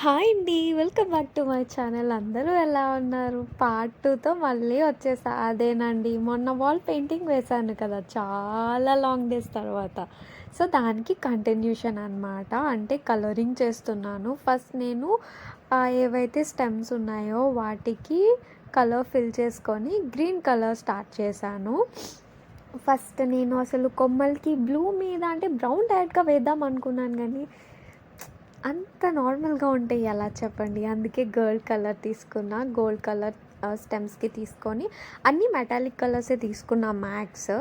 Hi అండి. Welcome back to my channel. అందరూ ఎలా ఉన్నారు? పార్ట్ 2తో మళ్ళీ వచ్చేసా. అదేనండి, మొన్న వాల్ పెయింటింగ్ వేశాను కదా, చాలా లాంగ్ డేస్ తర్వాత. సో దానికి కంటిన్యూషన్ అనమాట. అంటే కలరింగ్ చేస్తున్నాను. ఫస్ట్ నేను ఏవైతే స్టెమ్స్ ఉన్నాయో వాటికి కలర్ ఫిల్ చేసుకొని గ్రీన్ కలర్ స్టార్ట్ చేశాను. ఫస్ట్ నేను అసలు కొమ్మలకి బ్లూ మీద అంటే బ్రౌన్ డైరెక్ట్గా వేద్దాం అనుకున్నాను, కానీ అంత నార్మల్గా ఉంటే ఎలా చెప్పండి. అందుకే గోల్డ్ కలర్ తీసుకున్నా. గోల్డ్ కలర్ స్టెమ్స్కి తీసుకొని అన్నీ మెటాలిక్ కలర్సే తీసుకున్నా మ్యాక్స్.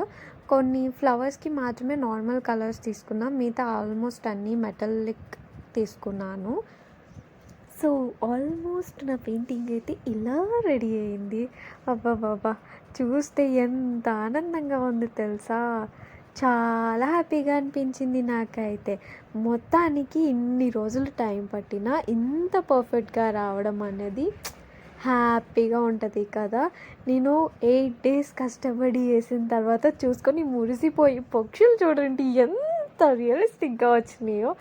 కొన్ని ఫ్లవర్స్కి మాత్రమే నార్మల్ కలర్స్ తీసుకున్నా. మిగతా ఆల్మోస్ట్ అన్నీ మెటాలిక్ తీసుకున్నాను. సో ఆల్మోస్ట్ నా పెయింటింగ్ అయితే ఇలా రెడీ అయింది. అబ్బాబాబా, చూస్తే ఎంత ఆనందంగా ఉంది తెలుసా. చాలా హ్యాపీగా అనిపించింది నాకైతే. మొత్తానికి ఇన్ని రోజులు టైం పట్టినా ఇంత పర్ఫెక్ట్గా రావడం అనేది హ్యాపీగా ఉంటుంది కదా. నేను 8 డేస్ కష్టపడి వేసిన తర్వాత చూసుకొని మురిసిపోయి పక్షులు చూడండి ఎంత రియలిస్టిక్గా వచ్చినాయో.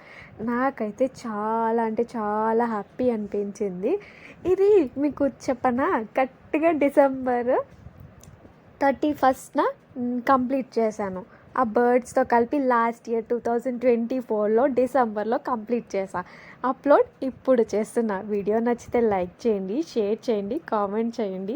నాకైతే చాలా అంటే చాలా హ్యాపీ అనిపించింది. ఇది మీకు చెప్పనా, కరెక్ట్గా డిసెంబర్ 31న కంప్లీట్ చేశాను. ఆ బర్డ్స్తో కలిపి లాస్ట్ ఇయర్ 2024లో డిసెంబర్లో కంప్లీట్ చేశా. అప్లోడ్ ఇప్పుడు చేస్తున్నా. వీడియో నచ్చితే లైక్ చేయండి, షేర్ చేయండి, కామెంట్ చేయండి.